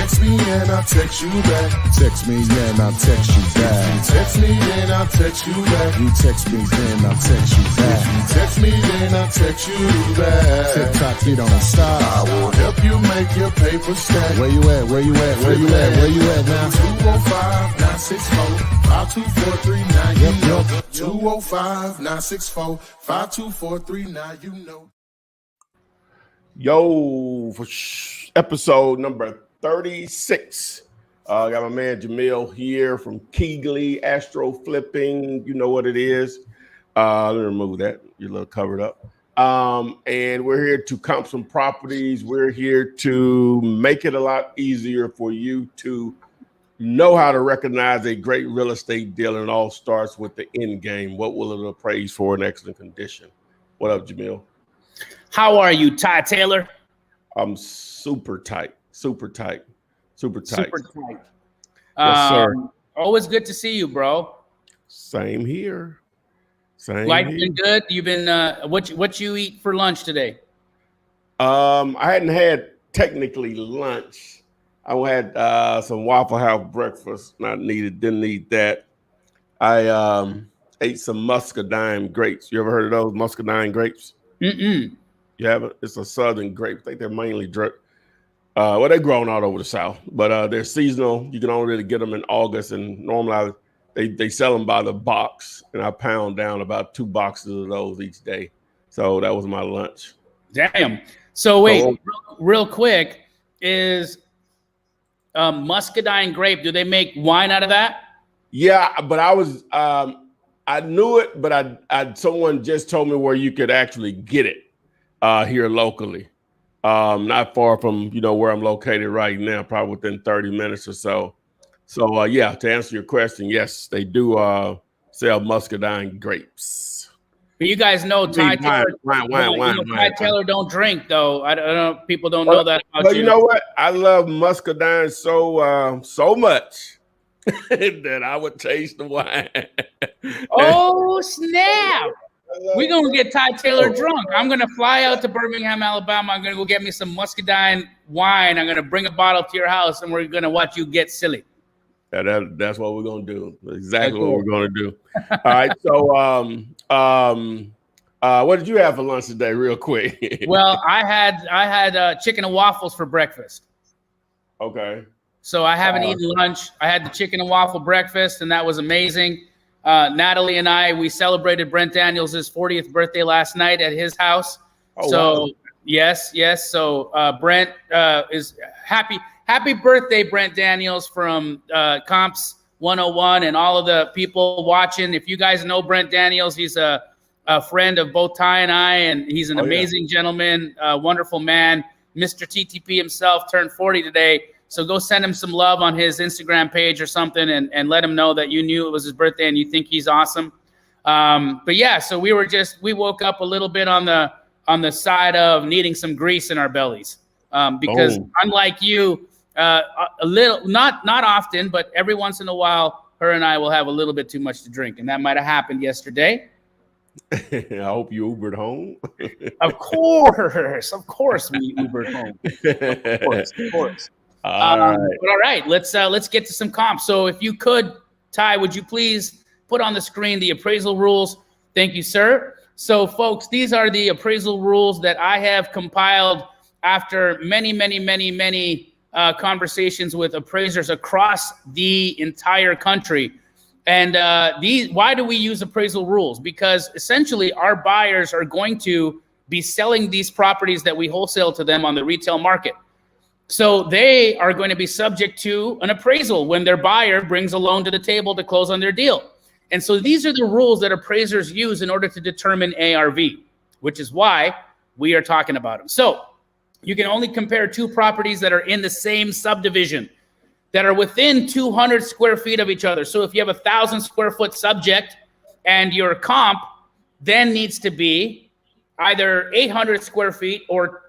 Text me and I'll text you back. Text me and I'll text you back. Text me and I'll text you back. You text me then I'll text you back. Text me then I'll text you back. TikTok, you don't stop. I will help you make your paper stack. Where you at? Where you at? Where you at? Where you at now? 205-964-5243. Now you know. Yep. 205-964-5243. Now you know. Yo, for episode number 36. Got my man Jamil here from Keegley Astro Flipping. You know what it is. Let me remove that. You're a little covered up. And we're here to comp some properties. We're here to make it a lot easier for you to know how to recognize a great real estate deal. And it all starts with the end game. What will it appraise for in excellent condition? What up, Jamil? How are you, Ty Taylor? I'm super tight. Super tight. Yes, sir. Always good to see you, bro. Same here. Life been good? You've been what you eat for lunch today? I hadn't had technically lunch. I had some Waffle House breakfast. Didn't need that. I ate some Muscadine grapes. You ever heard of those Muscadine grapes? Mm-mm. You haven't? It's a southern grape. I think they're mainly well, they're grown all over the South, but they're seasonal. You can only really get them in August, and normally they sell them by the box, and I pound down about 2 boxes of those each day. So that was my lunch. Damn. So wait, real quick, is Muscadine grape, do they make wine out of that? Yeah, but I knew it, but someone just told me where you could actually get it here locally. Not far from, where I'm located right now, probably within 30 minutes or so. So, yeah, to answer your question, yes, they do sell Muscadine grapes. But you guys know Ty Taylor. Ty Taylor don't drink, though. I don't know. People don't know that about you. You know what? I love Muscadine so much that I would taste the wine. Oh, snap. We're going to get Ty Taylor drunk. I'm going to fly out to Birmingham, Alabama. I'm going to go get me some Muscadine wine. I'm going to bring a bottle to your house, and we're going to watch you get silly. Yeah, that's what we're going to do. Exactly what we're going to do. All right. So, what did you have for lunch today, real quick? Well, I had chicken and waffles for breakfast. Okay. So I haven't eaten lunch. I had the chicken and waffle breakfast, and that was amazing. Natalie and I, we celebrated Brent Daniels' 40th birthday last night at his house. Wow. Yes. So Brent is happy birthday, Brent Daniels from Comps 101 and all of the people watching. If you guys know Brent Daniels, he's a friend of both Ty and I, and he's an amazing gentleman, wonderful man. Mr. TTP himself turned 40 today. So go send him some love on his Instagram page or something and let him know that you knew it was his birthday and you think he's awesome. But yeah, so we woke up a little bit on the side of needing some grease in our bellies. Because unlike you, a little, not often, but every once in a while, her and I will have a little bit too much to drink. And that might have happened yesterday. I hope you Ubered home. Of course we Ubered home. Of course. All right, let's get to some comps. So if you could, Ty, would you please put on the screen the appraisal rules? Thank you, sir. So folks, these are the appraisal rules that I have compiled after many conversations with appraisers across the entire country. And why do we use appraisal rules? Because essentially our buyers are going to be selling these properties that we wholesale to them on the retail market. So they are going to be subject to an appraisal when their buyer brings a loan to the table to close on their deal. And so these are the rules that appraisers use in order to determine ARV, which is why we are talking about them. So you can only compare 2 properties that are in the same subdivision, that are within 200 square feet of each other. So if you have a 1,000 square foot subject and your comp then needs to be either 800 square feet or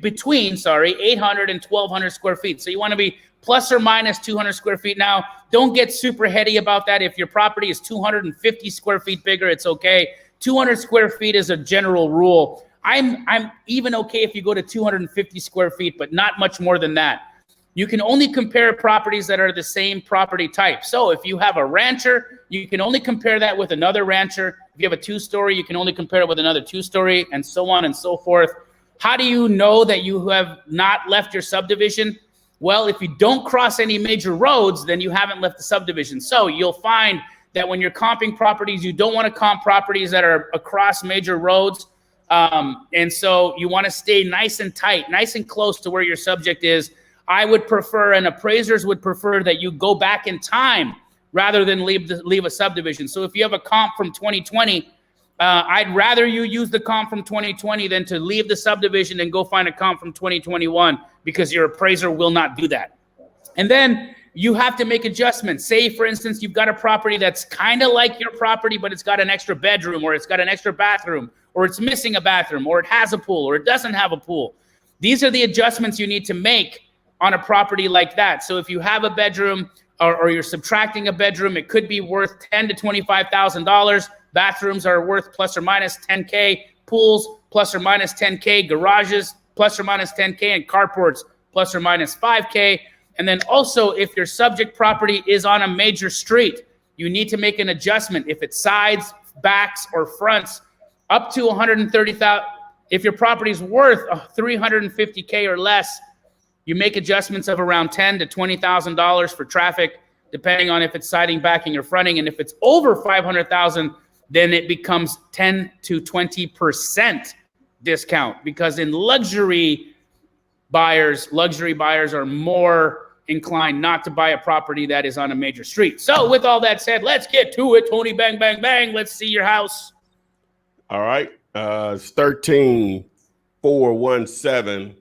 between 800 and 1,200 square feet. So you want to be plus or minus 200 square feet. Now, don't get super heady about that. If your property is 250 square feet bigger, it's okay. 200 square feet is a general rule. I'm even okay if you go to 250 square feet, but not much more than that. you can only compare properties that are the same property type. So if you have a rancher, you can only compare that with another rancher. If you have a 2-story, you can only compare it with another 2-story, and so on and so forth. How do you know that you have not left your subdivision? Well, if you don't cross any major roads, then you haven't left the subdivision. So you'll find that when you're comping properties, you don't want to comp properties that are across major roads. And so you want to stay nice and tight, nice and close to where your subject is. I would prefer, and appraisers would prefer, that you go back in time rather than leave a subdivision. So if you have a comp from 2020, I'd rather you use the comp from 2020 than to leave the subdivision and go find a comp from 2021, because your appraiser will not do that. And then you have to make adjustments. Say, for instance, you've got a property that's kind of like your property, but it's got an extra bedroom, or it's got an extra bathroom, or it's missing a bathroom, or it has a pool, or it doesn't have a pool. These are the adjustments you need to make on a property like that. So if you have a bedroom, or you're subtracting a bedroom, it could be worth $10,000 to $25,000. Bathrooms are worth plus or minus $10K. Pools plus or minus $10K. Garages plus or minus $10K, and carports plus or minus $5K. And then also, if your subject property is on a major street, you need to make an adjustment. If it's sides, backs, or fronts, up to $130,000. If your property is worth $350K or less, you make adjustments of around $10,000 to $20,000 for traffic, depending on if it's siding, backing, or fronting. And if it's over $500,000, then it becomes 10 to 20% discount, because in luxury buyers are more inclined not to buy a property that is on a major street. So with all that said, let's get to it, Tony. Bang, bang, bang. Let's see your house. All right. It's 13417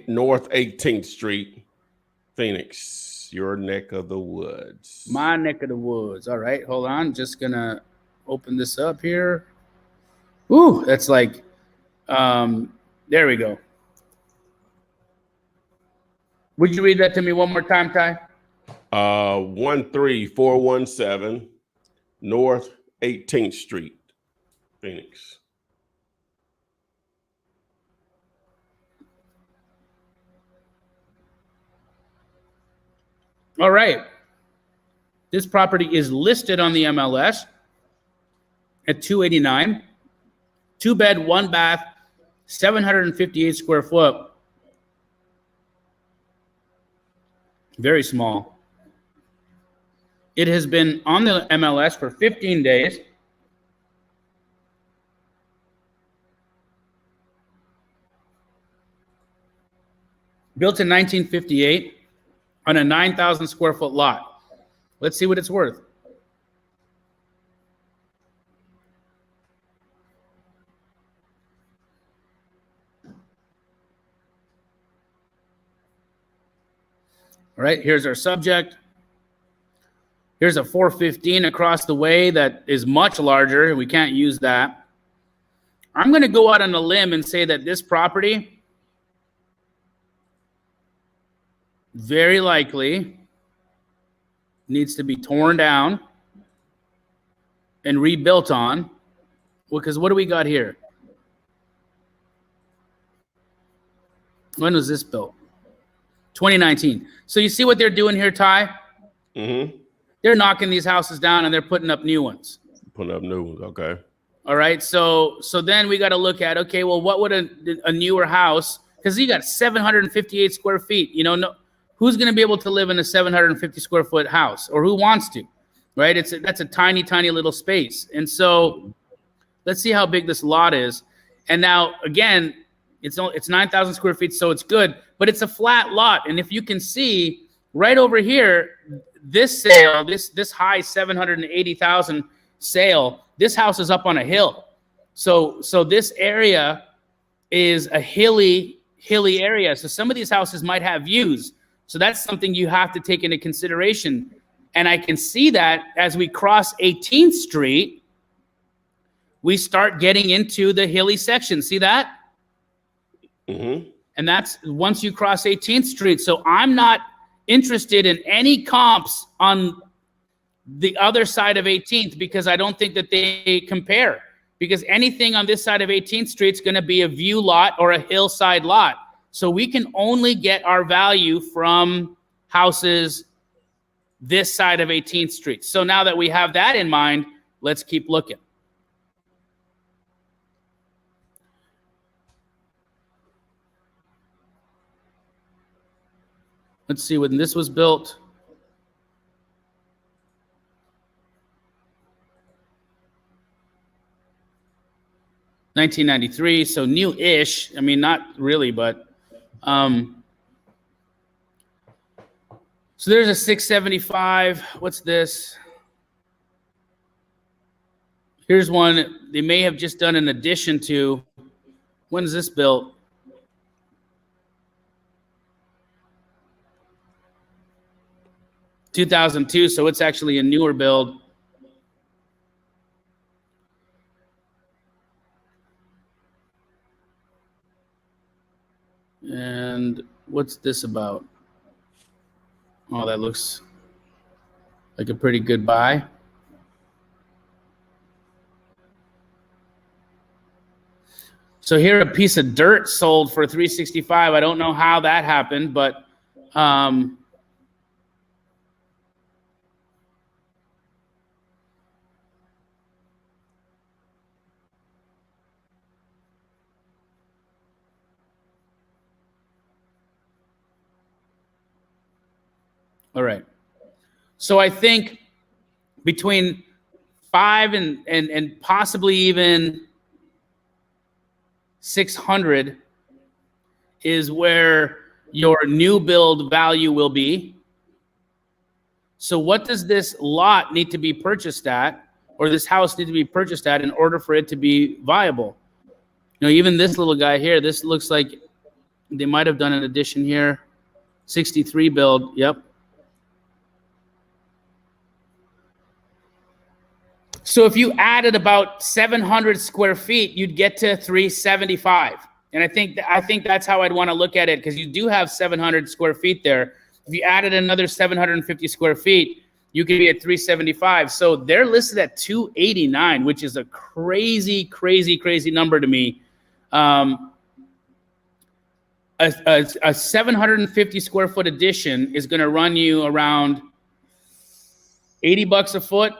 North 18th Street, Phoenix, your neck of the woods. My neck of the woods. All right, hold on. Just gonna open this up here. Ooh, that's like, there we go. Would you read that to me one more time, Ty? 13417 North 18th Street, Phoenix. All right. This property is listed on the MLS at $289. 2-bed, 1-bath, 758 square foot. Very small. It has been on the MLS for 15 days. Built in 1958 on a 9,000 square foot lot. Let's see what it's worth. All right, here's our subject. Here's a 415 across the way that is much larger. We can't use that. I'm going to go out on a limb and say that this property very likely needs to be torn down and rebuilt on. Because what do we got here? When was this built? 2019. So you see what they're doing here, Ty? Mm-hmm. They're knocking these houses down and they're putting up new ones. Putting up new ones, okay. All right, so then we got to look at, okay, well, what would a newer house, because you got 758 square feet, you know, no, who's going to be able to live in a 750 square foot house, or who wants to, right? That's a tiny, tiny little space. And so let's see how big this lot is. And now, again, it's 9,000 square feet, so it's good, but it's a flat lot. And if you can see right over here, this sale, this high 780,000 sale, this house is up on a hill. So this area is a hilly area. So some of these houses might have views. So that's something you have to take into consideration. And I can see that as we cross 18th Street, we start getting into the hilly section. See that? Mm-hmm. And that's once you cross 18th Street. So I'm not interested in any comps on the other side of 18th because I don't think that they compare. Because anything on this side of 18th Street is going to be a view lot or a hillside lot. So we can only get our value from houses this side of 18th Street. So now that we have that in mind, let's keep looking. Let's see when this was built. $1993, so new-ish. I mean, not really, but so there's a 675. What's this? Here's one they may have just done an addition to. When is this built? (2002), so it's actually a newer build. And what's this about? Oh, that looks like a pretty good buy. So here a piece of dirt sold for $365. I don't know how that happened, but all right. So I think between 5 and possibly even 600 is where your new build value will be. So what does this lot need to be purchased at, or this house need to be purchased at in order for it to be viable? You know, even this little guy here, this looks like they might have done an addition here. 63 build, yep. So if you added about 700 square feet, you'd get to 375. And I think that's how I'd want to look at it, because you do have 700 square feet there. If you added another 750 square feet, you could be at 375. So they're listed at 289, which is a crazy, crazy, crazy number to me. A 750 square foot addition is going to run you around $80 a foot.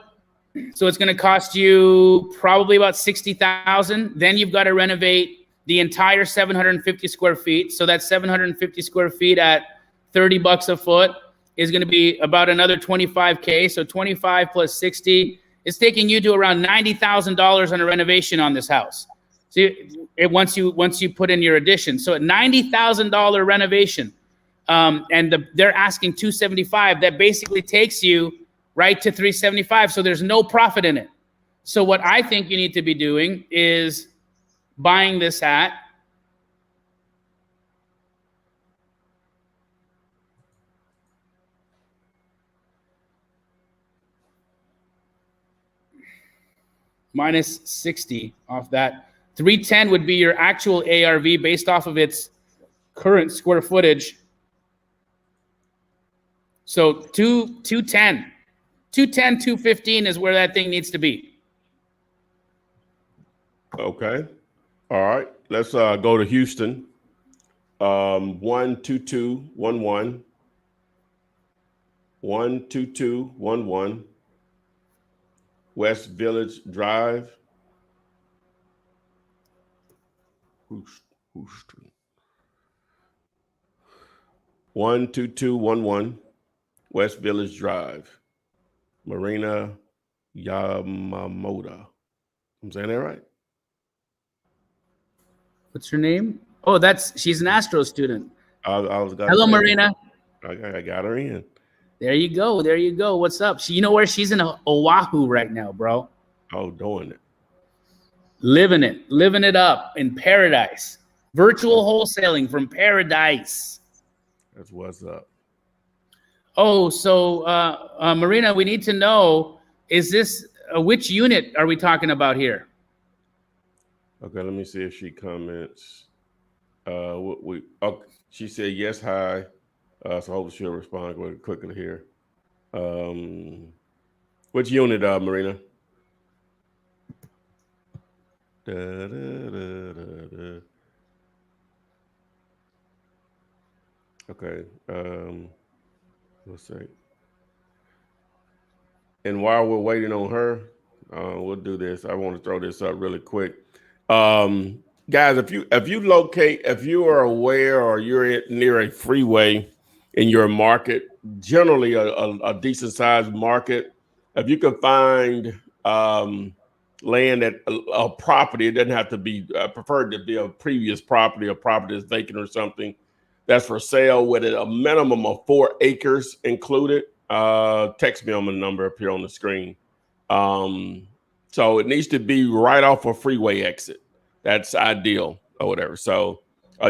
So it's going to cost you probably about $60,000. Then you've got to renovate the entire 750 square feet. So that 750 square feet at $30 a foot is going to be about another $25K. So 25 plus 60 is taking you to around $90,000 on a renovation on this house. So once you put in your addition, so a $90,000 renovation, and they're asking $275. That basically takes you right to $375. So there's no profit in it. So what I think you need to be doing is buying this at minus 60 off that. 310 would be your actual ARV based off of its current square footage. So 210. 210, 215 is where that thing needs to be. Okay. All right. Let's go to Houston. 12211. 12211. West Village Drive. Houston. 12211. West Village Drive. Marina Yamamoto. I'm saying that right? What's her name? Oh, she's an Astro student. Hello, Marina. I got her in. There you go. There you go. What's up? You know where she's in Oahu right now, bro. Oh, doing it. Living it up in paradise. Virtual wholesaling from paradise. That's what's up. Oh, so Marina, we need to know, is this which unit are we talking about here? Okay, let me see if she comments. She said yes, hi. So hopefully she'll respond quickly here. Which unit, Marina? Okay. Let's see. And while we're waiting on her, we'll do this. I want to throw this up really quick. Guys, if you are aware or you're near a freeway in your market, generally a decent sized market, if you can find land at a property, it doesn't have to be preferred to be a previous property, a property that's vacant or something that's for sale with a minimum of 4 acres included. Text me on the number up here on the screen. So it needs to be right off a freeway exit. That's ideal or whatever. So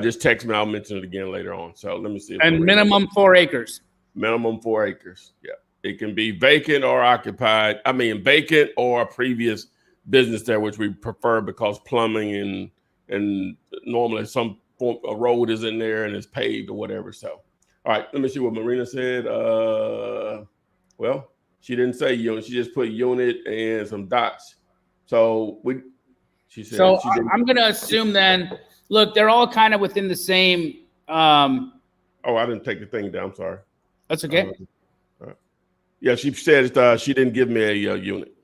just text me. I'll mention it again later on. So let me see. And minimum 4 acres. Minimum 4 acres. Yeah. It can be vacant or occupied. I mean, vacant or a previous business there, which we prefer because plumbing and normally a road is in there and it's paved or whatever. So, all right, let me see what Marina said. Well, she didn't say unit. She just put unit and some dots. So she said. So I'm going to assume then, look, they're all kind of within the same. Oh, I didn't take the thing down. I'm sorry. That's okay. Yeah, she said she didn't give me a unit.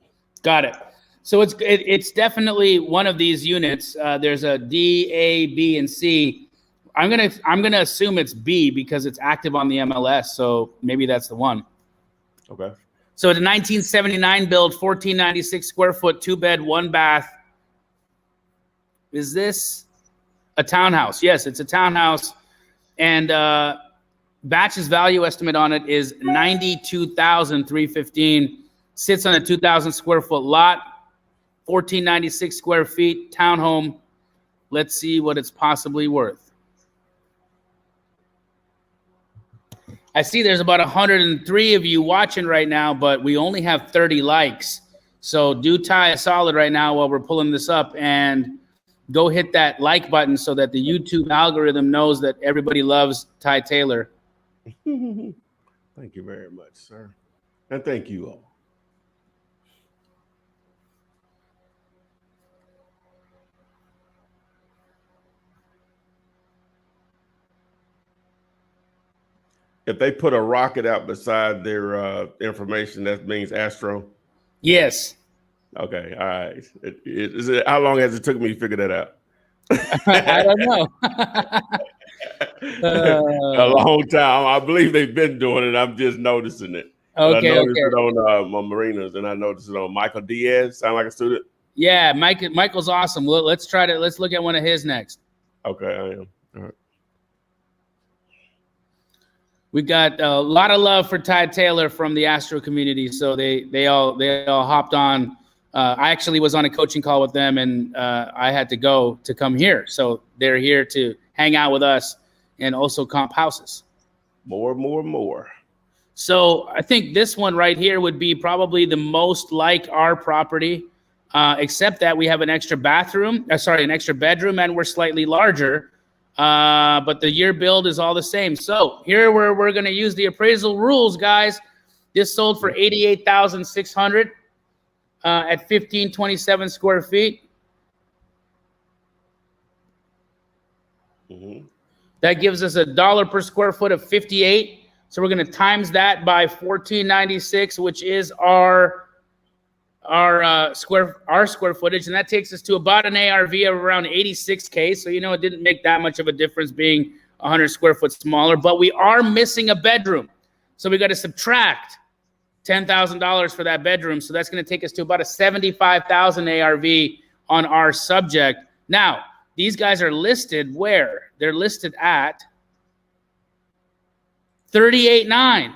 Got it. So it's definitely one of these units. There's a D, A, B, and C. I'm gonna assume it's B because it's active on the MLS. So maybe that's the one. Okay. So it's a 1979 build, 1496 square foot, 2-bed, 1-bath. Is this a townhouse? Yes, it's a townhouse, and Batch's value estimate on it is $92,315. Sits on a 2,000 square foot lot, 1,496 square feet, townhome. Let's see what it's possibly worth. I see there's about 103 of you watching right now, but we only have 30 likes. So do tie a solid right now while we're pulling this up and go hit that like button so that the YouTube algorithm knows that everybody loves Ty Taylor. Thank you very much, sir. And thank you all. If they put a rocket out beside their information, that means Astro. Yes. Okay. All right. How long has it took me to figure that out? I don't know. A long time. I believe they've been doing it. I'm just noticing it. Okay. I noticed it on my Marinas, and I noticed it on Michael Diaz. Sound like a student? Yeah, Michael's awesome. Let's look at one of his next. Okay, I am. All right. We got a lot of love for Ty Taylor from the Astro community, so they all hopped on. I actually was on a coaching call with them, and I had to go to come here. So they're here to hang out with us and also comp houses. More. So I think this one right here would be probably the most like our property, except that we have an extra bedroom, and we're slightly larger. But the year build is all the same. So here we're going to use the appraisal rules, guys. This sold for $88,600 at 1,527 square feet. Mm-hmm. That gives us $1 per square foot of 58. So we're going to times that by 1,496, which is our square footage, and that takes us to about an ARV of around 86K. So it didn't make that much of a difference being 100 square foot smaller, but we are missing a bedroom, so we got to subtract $10,000 for that bedroom. So that's going to take us to about a 75,000 ARV on our subject. Now these guys are listed where? They're listed at 38.9.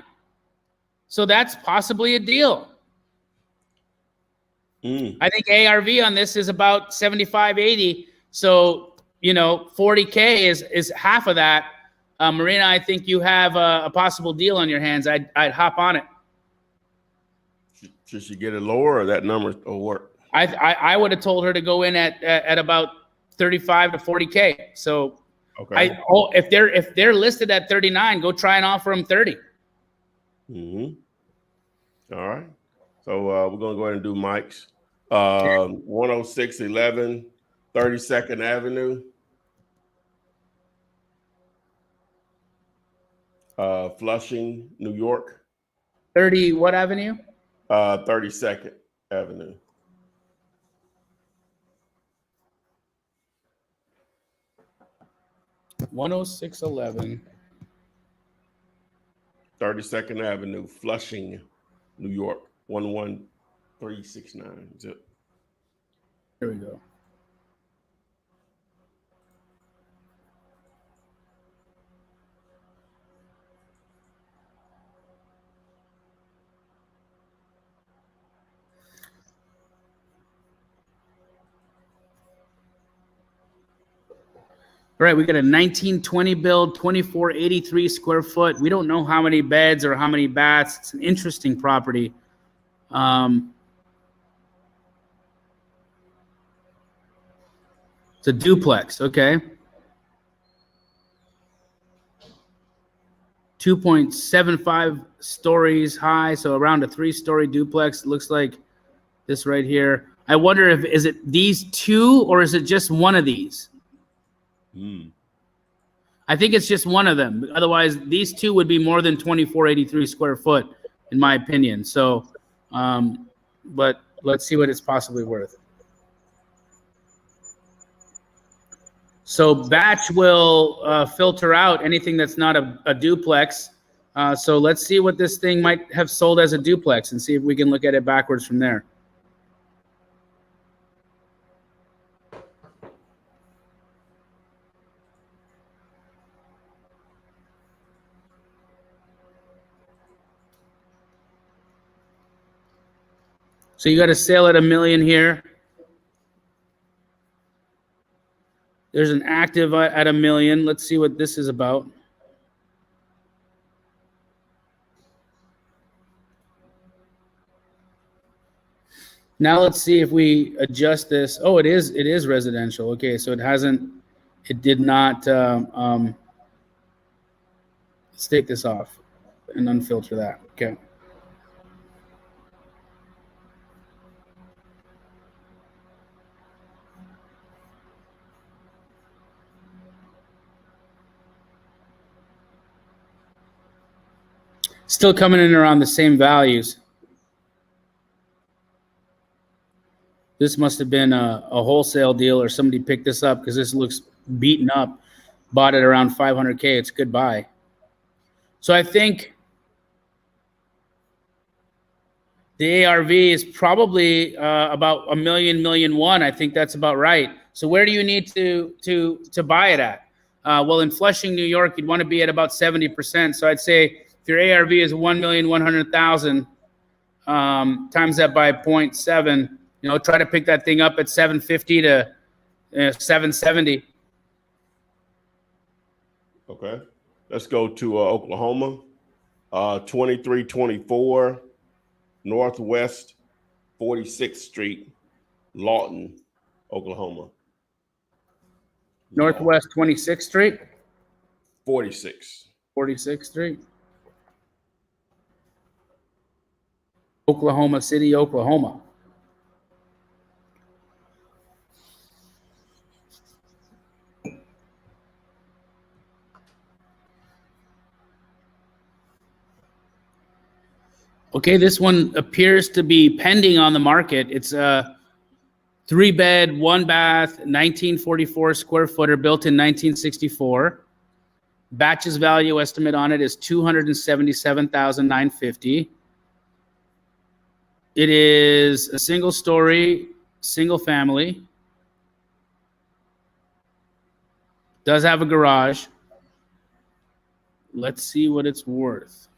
So that's possibly a deal. I think ARV on this is about 75, 80. So, 40K is half of that. Marina, I think you have a possible deal on your hands. I'd hop on it. Should she get it lower or that number will work? I would have told her to go in at about 35 to 40K. So okay. If they're listed at 39, go try and offer them 30. Mm-hmm. All right. So we're going to go ahead and do Mike's. 10611 32nd Avenue. Flushing, New York. 30 what avenue? 32nd Avenue. $106.11. 32nd Avenue, Flushing, New York. 11369. Zip. Here we go. All right, we got a 1920 build, 2483 square foot. We don't know how many beds or how many baths. It's an interesting property. It's a duplex, okay. 2.75 stories high, so around a 3-story duplex. It looks like this right here. I wonder if is it these two or is it just one of these? I think it's just one of them. Otherwise, these two would be more than 2483 square foot, in my opinion. So, but let's see what it's possibly worth. So batch will filter out anything that's not a duplex. So let's see what this thing might have sold as a duplex and see if we can look at it backwards from there. So you got a sale at $1 million here. There's an active at $1 million. Let's see what this is about. Now let's see if we adjust this. Oh, it is residential. Okay, so it did not, let's take this off and unfilter that. Okay. Still coming in around the same values. This must have been a wholesale deal or somebody picked this up because this looks beaten up. Bought it around 500K. It's a good buy. So I think the ARV is probably about $1 million, $1.1 million. I think that's about right. So where do you need to buy it at? Well, in Flushing, New York, you'd want to be at about 70%. So I'd say if your ARV is 1,100,000, times that by 0.7, you know, try to pick that thing up at 750 to 770. Okay. Let's go to Oklahoma. 2324 Northwest 46th Street, Lawton, Oklahoma. Northwest 26th Street? 46. 46th Street. Oklahoma City, Oklahoma. Okay, this one appears to be pending on the market. It's a 3-bed, 1-bath, 1944 square footer, built in 1964. Batch's value estimate on it is $277,950. It is a single story, single family. Does have a garage. Let's see what it's worth.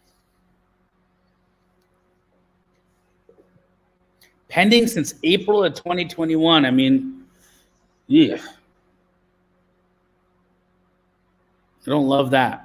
Pending since April of 2021. I mean, yeah. I don't love that.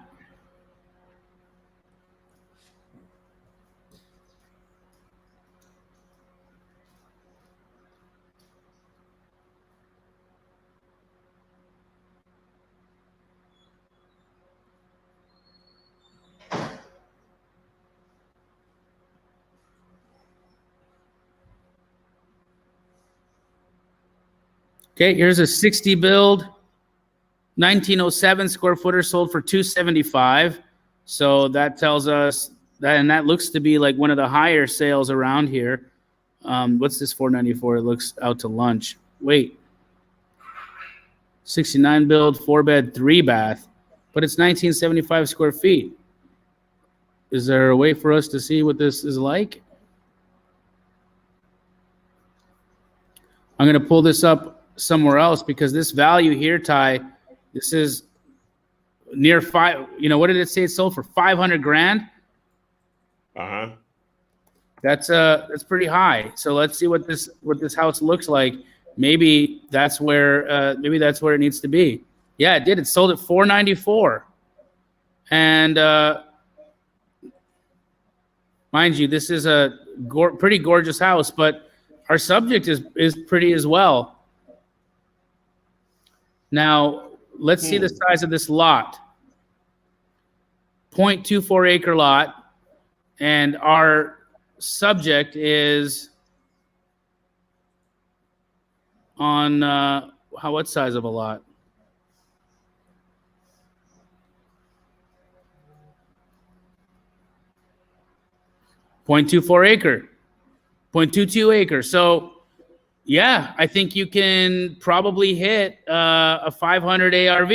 Okay, here's a 60 build, 1907 square footer, sold for $275. So that tells us that, and that looks to be like one of the higher sales around here. What's this 494? It looks out to lunch. Wait, 69 build, 4-bed, 3-bath, but it's 1975 square feet. Is there a way for us to see what this is like? I'm going to pull this up somewhere else because this value here, Ty, this is near five. You know, what did it say it sold for? 500 grand. That's pretty high. So let's see what this house looks like. Maybe that's where it needs to be. Yeah, it did. It sold at 494. And mind you, this is a pretty gorgeous house, but our subject is pretty as well. Now, let's see the size of this lot. 0.24 acre lot, and our subject is on what size of a lot? .24 acre, 0.22 acre. So, yeah, I think you can probably hit a 500 ARV.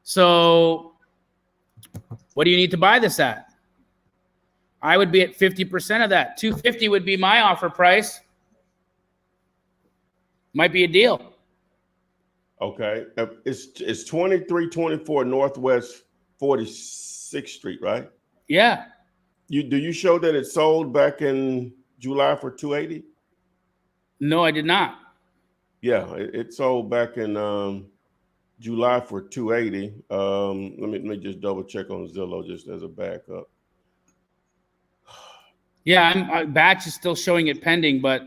So, what do you need to buy this at? I would be at 50% of that. 250 would be my offer price. Might be a deal. Okay. It's 2324 Northwest 46th Street, right? Yeah. Do you show that it sold back in July for 280? No, I did not. Yeah, it sold back in July for 280. Let me just double check on Zillow just as a backup. Yeah, batch is still showing it pending, but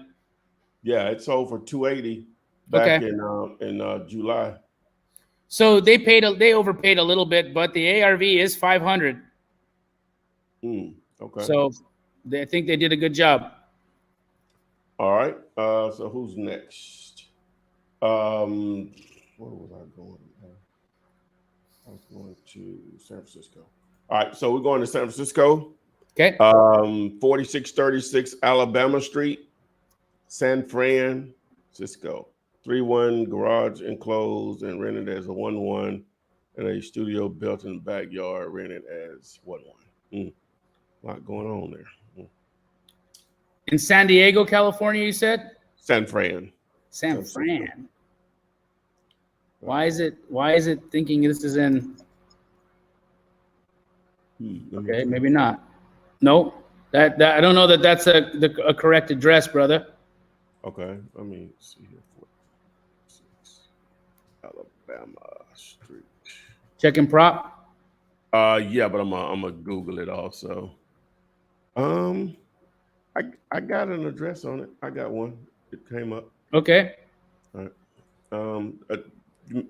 yeah, it sold for 280 back in July. So they overpaid a little bit, but the ARV is 500. Okay. So I think they did a good job. All right. So who's next? Where was I going? I was going to San Francisco. All right. So we're going to San Francisco. Okay. 4636 Alabama Street, San Francisco. 3-1 garage enclosed and rented as a 1-1, and a studio built in the backyard rented as 1-1. A lot going on there. In San Diego, California, you said? San Fran. San Fran. Why is it thinking this is in? Okay, maybe not. Nope. That I don't know that that's a correct address, brother. Okay, let me see here. 46 Alabama Street. Checking prop. Yeah, but I'm gonna Google it also. I got an address on it. I got one. It came up. Okay. All right. Let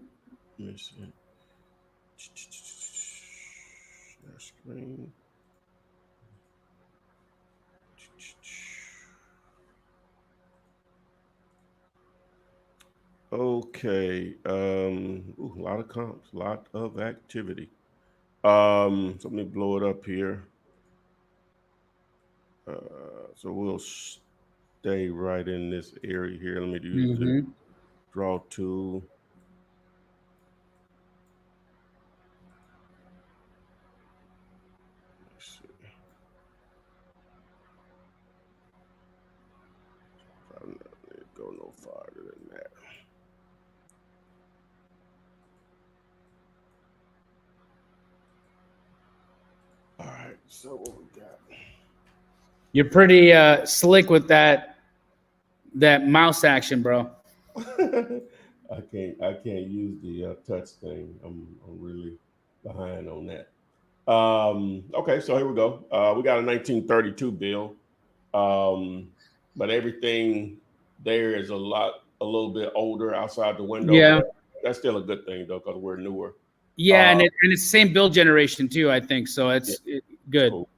me see. Share screen. Okay. A lot of comps, a lot of activity. So let me blow it up here. So we'll stay right in this area here. Let me do the draw tool. Let's see. I'm not going to go no farther than that. All right, so what we got? You're pretty slick with that mouse action, bro. I can't use the touch thing. I'm really behind on that. Okay, so here we go. We got a 1932 bill, but everything there is a little bit older outside the window. Yeah, that's still a good thing though because we're newer. Yeah, and it's the same build generation too, I think. So it's good. Cool.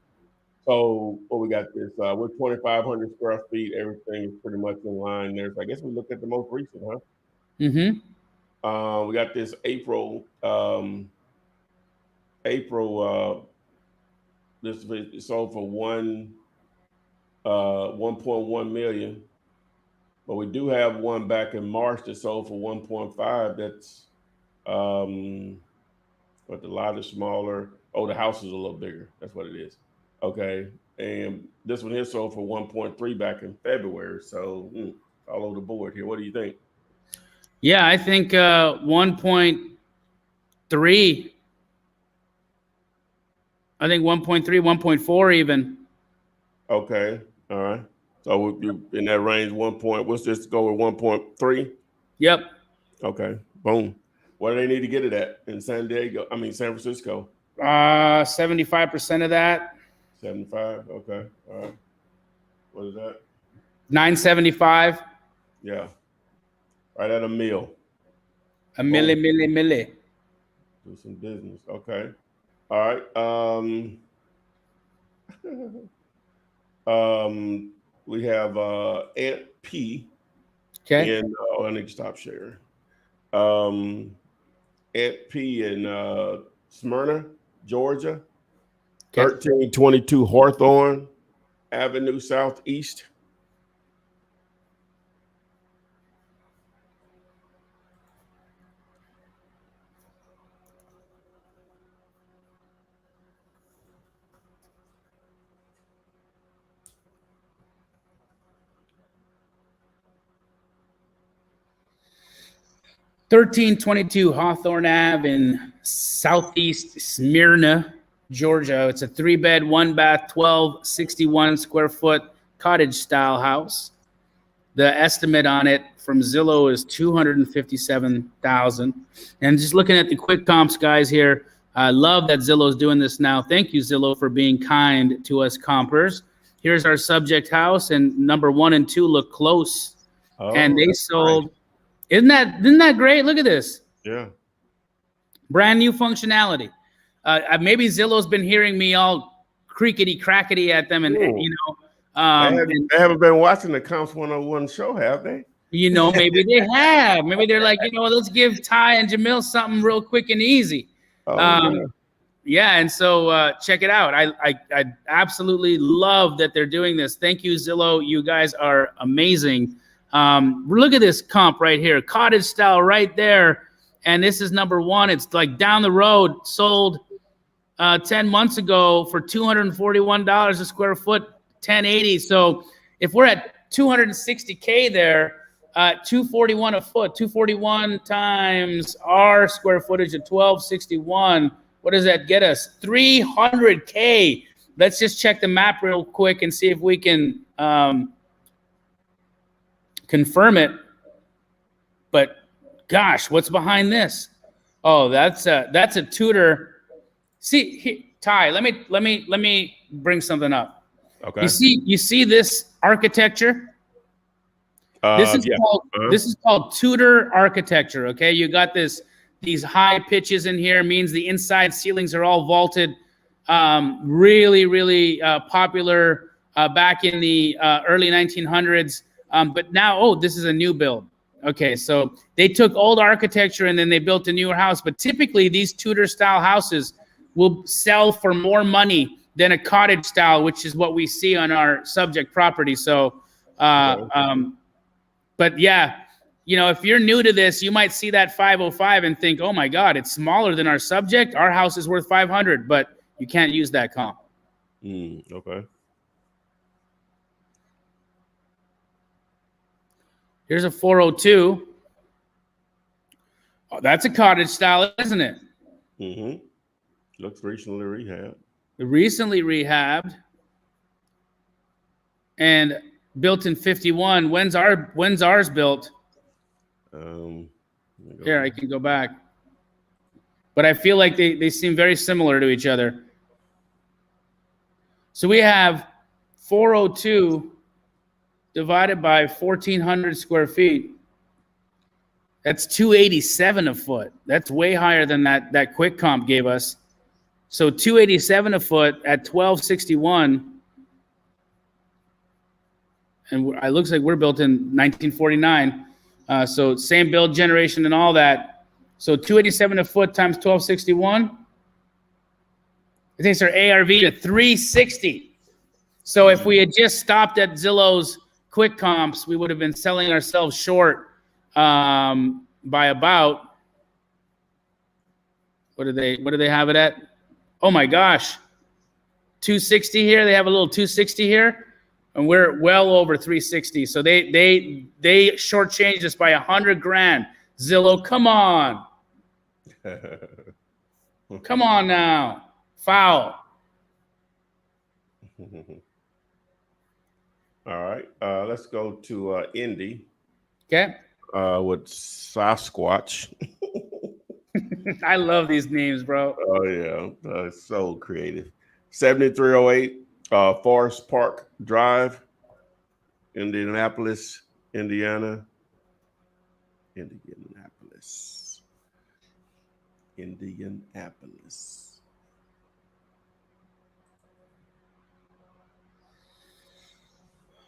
So what we got this, we're 2,500 square feet. Everything is pretty much in line there. So I guess we looked at the most recent, huh? Mm-hmm. We got this April This is sold for 1.1 million. But we do have one back in March that sold for 1.5. That's but the lot is smaller. Oh, the house is a little bigger. That's what it is. Okay. And this one here sold for 1.3 back in February. So all over the board here. What do you think? Yeah, I think 1.3. I think 1.3, 1.4 even. Okay. All right. So you in that range, what's this go with 1.3? Yep. Okay. Boom. What do they need to get it at in San Francisco? 75% of that. 75. Okay. All right. What is that? 975. Yeah. Right at a mil. A milli. Do some business. Okay. All right. We have Aunt P. Okay. And I need to stop sharing. Aunt P in Smyrna, Georgia. Okay. 1322 Hawthorne Avenue Southeast. $1322 Hawthorne Ave in Southeast Smyrna, Georgia. It's a 3-bed, 1-bath, 1261 square foot cottage style house. The estimate on it from Zillow is $257,000. And just looking at the quick comps, guys, here, I love that Zillow's doing this now. Thank you, Zillow, for being kind to us compers. Here's our subject house, and number 1 and 2 look close. And they sold. Nice. Isn't that great? Look at this. Yeah. Brand new functionality. Maybe Zillow's been hearing me all creakety crackety at them, and you know, they haven't been watching the Comps 101 show, have they? You know, maybe they have. Maybe they're like, you know, let's give Ty and Jamil something real quick and easy. Yeah, and so check it out. I absolutely love that they're doing this. Thank you, Zillow. You guys are amazing. Look at this comp right here, cottage style right there. And this is number 1. It's like down the road, sold 10 months ago for $241 a square foot, 1080. So if we're at 260K there, 241 a foot, 241 times our square footage of 1261. What does that get us? 300K. Let's just check the map real quick and see if we can confirm it. But gosh, what's behind this? Oh, that's a Tudor. See, Ty, let me bring something up. Okay. You see this architecture? This is called Tudor architecture. Okay, you got these high pitches in here. Means the inside ceilings are all vaulted. Really popular back in the early 1900s. But now, this is a new build. Okay, so they took old architecture and then they built a newer house. But typically, these Tudor-style houses will sell for more money than a cottage style, which is what we see on our subject property. So, but yeah, you know, if you're new to this, you might see that 505 and think, oh my God, it's smaller than our subject. Our house is worth 500, but you can't use that comp. Okay. Here's a 402. Oh, that's a cottage style, isn't it? Mm-hmm. Looks recently rehabbed. Recently rehabbed. And built in 51. When's ours built? Here, I can go back. But I feel like they seem very similar to each other. So we have 402 divided by 1,400 square feet. That's 287 a foot. That's way higher than that quick comp gave us. So 287 a foot at 1261. And it looks like we're built in 1949. So same build generation and all that. So 287 a foot times 1261. It takes our ARV to 360. So if we had just stopped at Zillow's quick comps, we would have been selling ourselves short by about, what do they have it at? Oh my gosh, 260 here. They have a little 260 here, and we're well over 360. So they shortchanged us by $100,000. Zillow, come on. Come on now. Foul. All right. Let's go to Indy. Okay. With Sasquatch. I love these names, bro. Oh, yeah. It's so creative. 7308 Forest Park Drive, Indianapolis, Indiana. Indianapolis.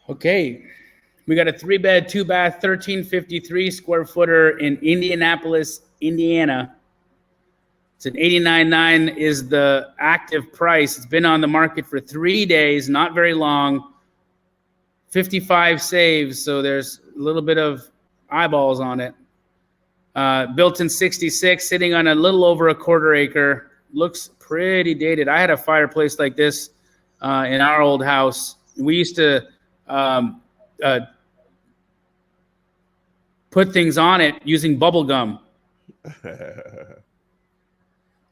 Okay. We got a 3-bed, 2-bath, 1353 square footer in Indianapolis, Indiana. It's an 89.9 is the active price. It's been on the market for 3 days, not very long. 55 saves, so there's a little bit of eyeballs on it. Built in 66, sitting on a little over a quarter acre. Looks pretty dated. I had a fireplace like this in our old house. We used to put things on it using bubble gum.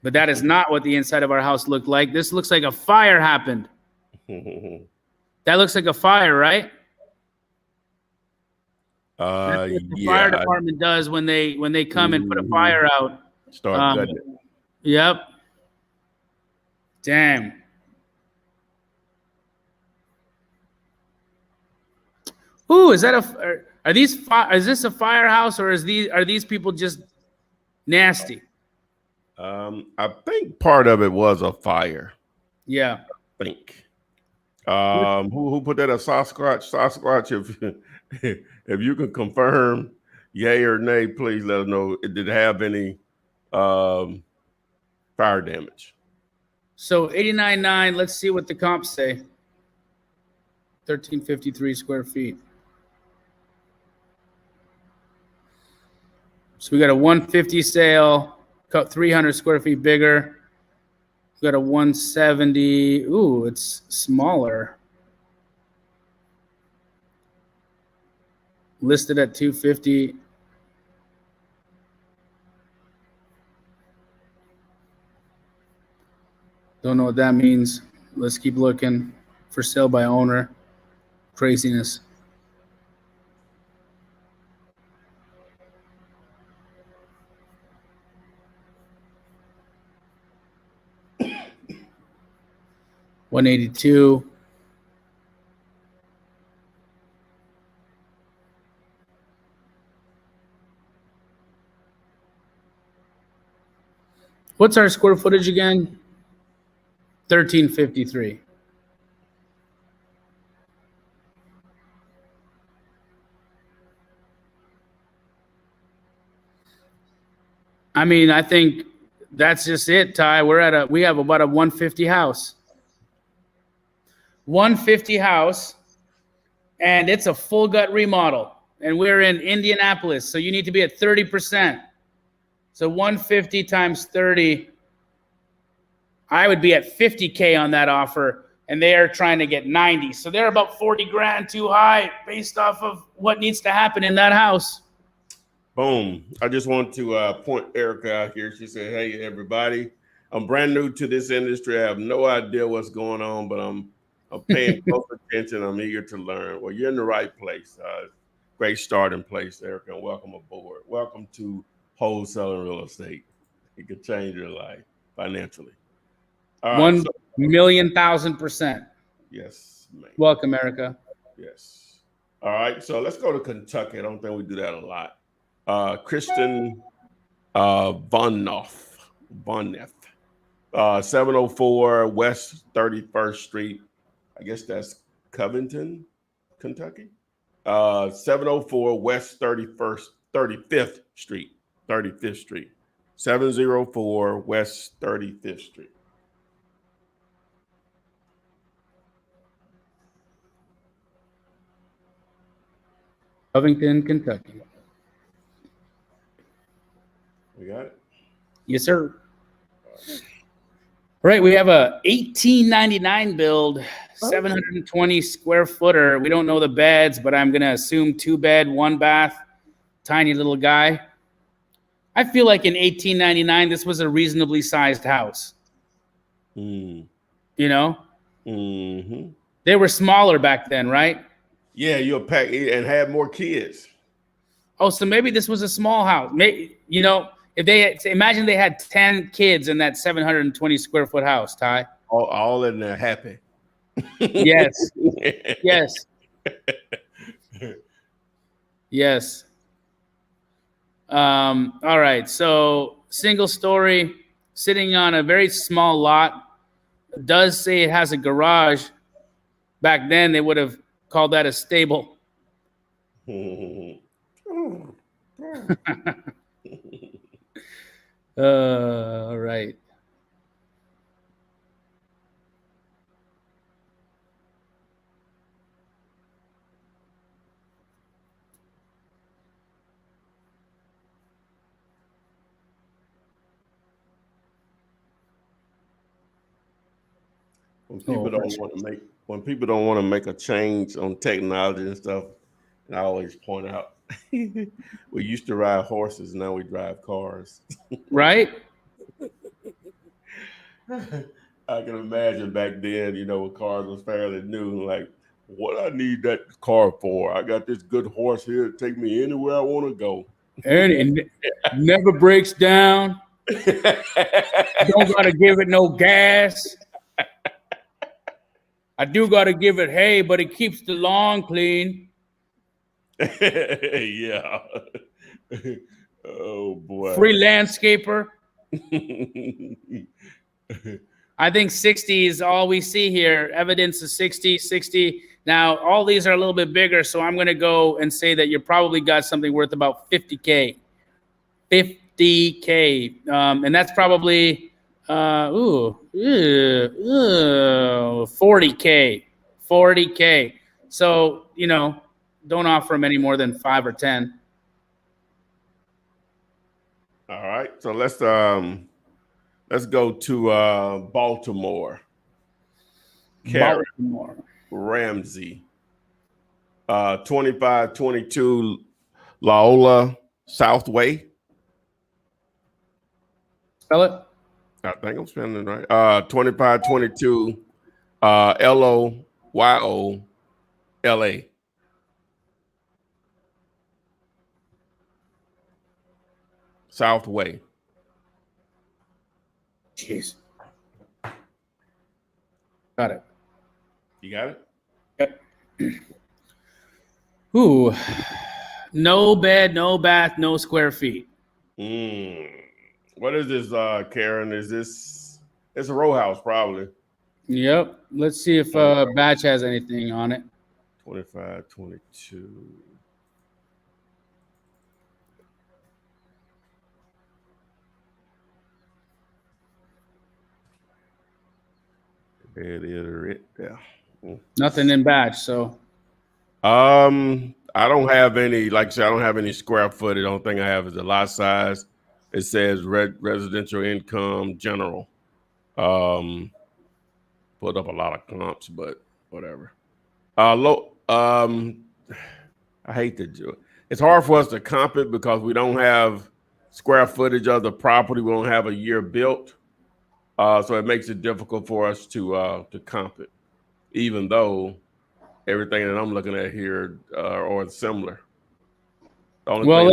But that is not what the inside of our house looked like. This looks like a fire happened. That looks like a fire, right? That's what the fire department does when they come and put a fire out. Start gutting it. Yep. Damn. Ooh, is that is this a firehouse, or are these people just nasty? I think part of it was a fire. Yeah. I think. Who put that? A Sasquatch? Sasquatch, if you can confirm yay or nay, please let us know. Did it have any fire damage? So 89.9, let's see what the comps say. 1353 square feet. So we got a 150 sale, cut 300 square feet bigger. We got a 170. Ooh, it's smaller. Listed at 250. Don't know what that means. Let's keep looking. For sale by owner. Craziness. $182. What's our square footage again? 1353. I mean, I think that's just it, Ty. We have about a 150 house. 150 house, and it's a full gut remodel. And we're in Indianapolis, so you need to be at 30%. So 150 times 30, I would be at 50K on that offer, and they are trying to get 90. So they're about 40 grand too high based off of what needs to happen in that house. Boom. I just want to point Erica out here. She said, hey, everybody, I'm brand new to this industry. I have no idea what's going on, but I'm paying close attention. I'm eager to learn. Well, you're in the right place. Great starting place, Erica, and welcome aboard. Welcome to Wholesaling Real Estate. It could change your life financially. All right, 1,000,000%. Yes, ma'am. Welcome, Erica. Yes. All right, so let's go to Kentucky. I don't think we do that a lot. Kristen Vonneff, 704 West 31st Street. I guess that's Covington, Kentucky. 704 West 35th Street. 35th Street. 704 West 35th Street. Covington, Kentucky. We got it. Yes, sir. All right, we have a 1899 build, 720 square footer. We don't know the beds, but I'm gonna assume 2-bed, 1-bath, tiny little guy. I feel like in 1899, this was a reasonably sized house. Mm. You know, Mm-hmm. they were smaller back then, right? Yeah, you'll pack and have more kids. Oh, so maybe this was a small house. Maybe, you know, if they had, imagine they had 10 kids in that 720 square foot house, Ty. All in there happy. Yes. Yes. Yes. All right. So single story, sitting on a very small lot. It does say it has a garage. Back then, they would have called that a stable. All right. When people don't want to make a change on technology and stuff, and I always point out, we used to ride horses, now we drive cars. Right? I can imagine back then, you know, when cars was fairly new, like, what I need that car for? I got this good horse here to take me anywhere I want to go. And it never breaks down. Don't gotta give it no gas. I do gotta give it hay, but it keeps the lawn clean. Yeah. Oh boy. Free landscaper. I think 60 is all we see here. Evidence is 60. Now, all these are a little bit bigger, so I'm going to go and say that you probably got something worth about 50K. 50K. And that's probably, 40K. 40K. So, you know, don't offer them any more than 5 or 10. All right. So let's go to Baltimore. Karen Baltimore. Ramsey. 2522 Laola Southway. Spell it. I think I'm spelling it right. 2522 LOYOLA. Southway. Jeez. Got it. You got it? Yep. Ooh. No bed, no bath, no square feet. What is this, Karen? It's a row house, probably. Yep. Let's see if Batch has anything on it. 2522. Yeah. Nothing in Batch, so. I don't have any, like I said, I don't have any square footage. The only thing I have is the lot size. It says residential income general. Put up a lot of comps, but whatever. I hate to do it. It's hard for us to comp it because we don't have square footage of the property. We don't have a year built. So it makes it difficult for us to comp it, even though everything that I'm looking at here are similar. Well,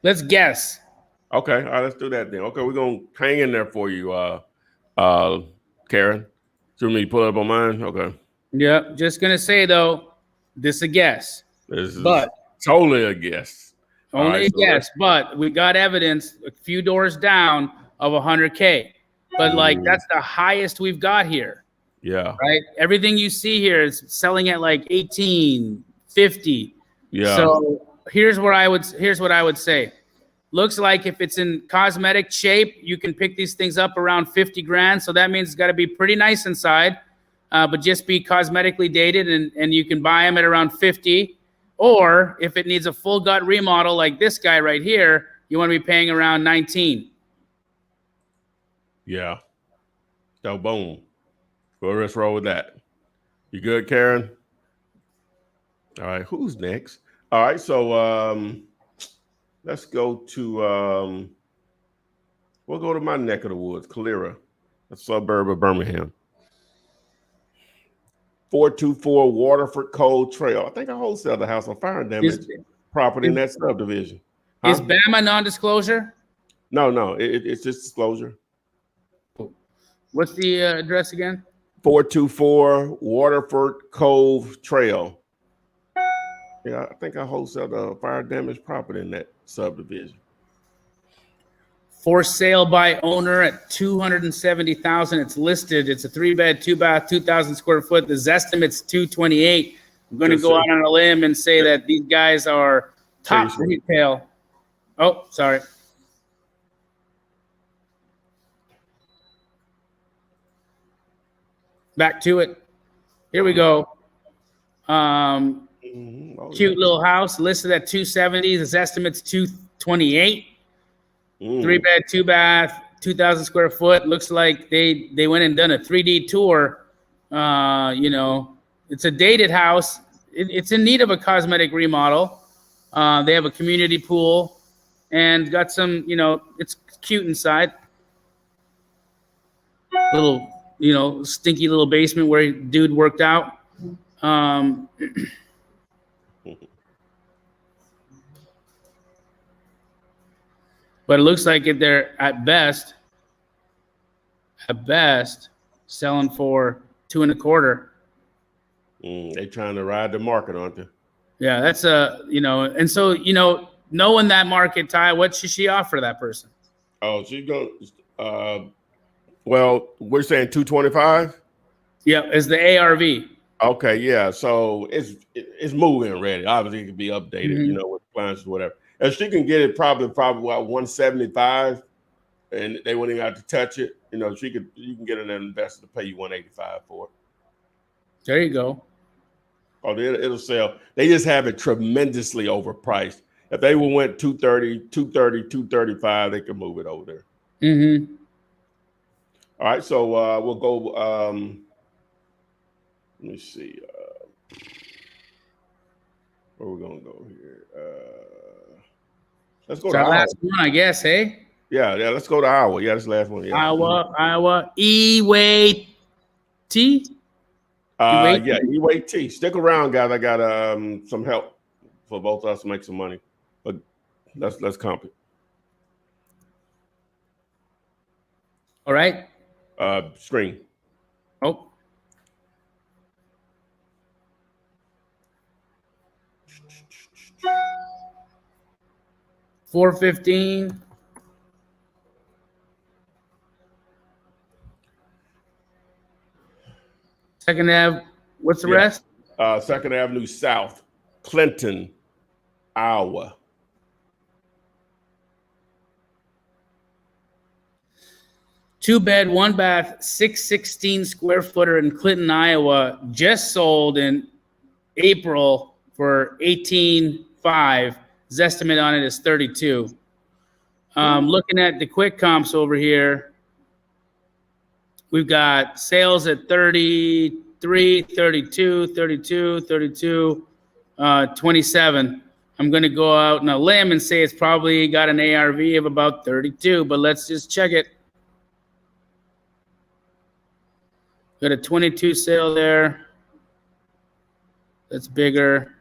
let's guess. Okay, all right, let's do that then. Okay, we're gonna hang in there for you, Karen. So me pull up on mine. Okay. Yep. Just gonna say though, this is a guess. This is but totally a guess. Only a guess, but we got evidence a few doors down of 100K. But like that's the highest we've got here. Yeah. Right. Everything you see here is selling at like 18, 50. Yeah. So here's what I would say. Looks like if it's in cosmetic shape, you can pick these things up around 50 grand. So that means it's got to be pretty nice inside, but just be cosmetically dated, and you can buy them at around 50. Or if it needs a full gut remodel like this guy right here, you want to be paying around 19. Yeah. So boom. Well, let's roll with that. You good, Karen? All right. Who's next? All right. So let's go to we'll go to my neck of the woods, Calera, a suburb of Birmingham. 424 Waterford Cove Trail. I think I wholesale the house on fire damage property in that subdivision. Huh? Is Bama non-disclosure? No. It's just disclosure. What's the address again? 424 Waterford Cove Trail. Yeah, I think I wholesale the fire damage property in that subdivision. For sale by owner at $270,000. It's listed. It's a 3-bed, 2-bath, 2,000 square foot. The estimate's $228,000. I'm going to go out on a limb and say that these guys are top retail. Oh, sorry. Back to it. Here we go. Cute little house listed at $270,000. His estimate's $228,000. 3-bed, 2-bath, 2,000 square foot. Looks like they went and done a 3D tour. It's a dated house. It's in need of a cosmetic remodel. They have a community pool and got some, it's cute inside. Little, stinky little basement where dude worked out. But it looks like they're at best selling for $225,000. They trying to ride the market, aren't they? Yeah, that's and so knowing that market, Ty, what should she offer that person? Oh, she's going. Well, we're saying 225. Yeah, is the ARV. Okay, yeah. So it's moving ready. Obviously, it can be updated, with plans or whatever. And she can get it probably about 175, and they wouldn't even have to touch it. You can get an investor to pay you 185 for it. There you go. Oh, it'll sell. They just have it tremendously overpriced. If they went 230, 235, they could move it over there. Mm-hmm. All right, so we'll go. Let me see. Where we're gonna go here? Let's go to Iowa. Last one, I guess. Hey. Yeah. Let's go to Iowa. Yeah, that's the last one. Yeah. Iowa. E-Way T. E-Way T. Stick around, guys. I got some help for both of us to make some money. But let's comp it. All right. Screen. Oh. $415. Second Ave. What's the rest? 2nd Avenue South, Clinton, Iowa. Two-bed, 1-bath, 616 square footer in Clinton, Iowa. Just sold in April for $18,500. His estimate on it is $32,000. Looking at the quick comps over here, we've got sales at 33, 32, 32, 32, 27. I'm going to go out on a limb and say it's probably got an ARV of about 32, but let's just check it. Got a 22 sale there. That's bigger.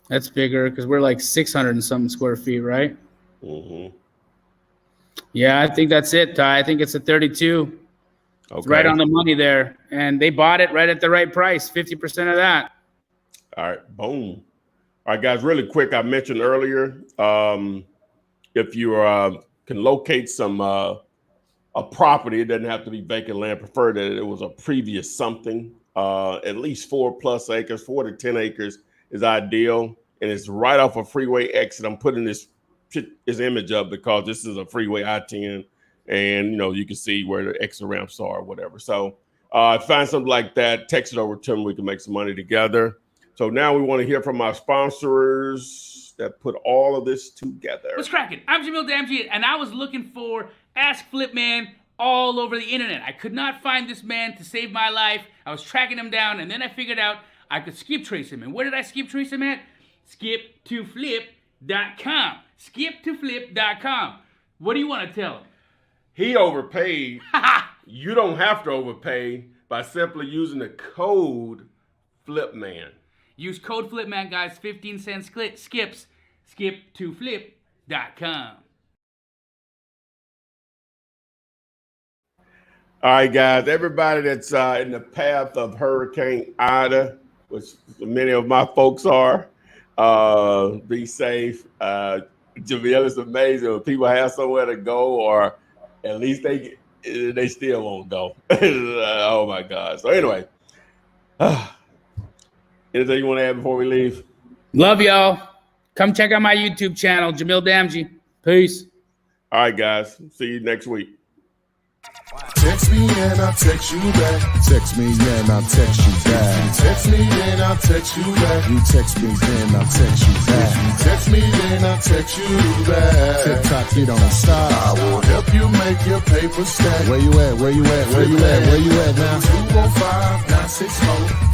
That's bigger because we're like 600 and something square feet, right? Mm-hmm. Yeah, I think that's it, Ty. I think it's a 32. Okay. It's right on the money there. And they bought it right at the right price, 50% of that. All right, boom. All right, guys, really quick, I mentioned earlier, if you can locate some a property, it doesn't have to be vacant land, prefer that it was a previous something. At least 4+ acres, 4 to 10 acres is ideal. And it's right off a freeway exit. I'm putting this image up because this is a freeway I-10, and you can see where the exit ramps are or whatever. So find something like that, text it over to me. We can make some money together. So now we want to hear from our sponsors that put all of this together. What's cracking? I'm Jamil Damji, and I was looking for Ask Flip Man all over the internet. I could not find this man to save my life. I was tracking him down, and then I figured out I could skip trace him. And where did I skip trace him at? Skip2flip.com. Skip2flip.com. What do you want to tell him? He overpaid. You don't have to overpay by simply using the code FLIPMAN. Use code FLIPMAN, guys. 15-cent skips. Skip2flip.com. All right, guys. Everybody that's in the path of Hurricane Ida, which many of my folks are, be safe. Jamil, it's amazing when people have somewhere to go, or at least they still won't go. Oh my God. So anyway, anything you want to add before we leave? Love y'all. Come check out my YouTube channel, Jamil Damji. Peace. All right, guys. See you next week. Text me and I'll text you back. Text me and I'll text you back. Text me and I'll text you back. You text me then I'll text you back. Text me then I'll text you back. TikTok, you don't stop. I will help you make your paper stack. Where you at? Where you at? Where you at? Where you at now? 215-964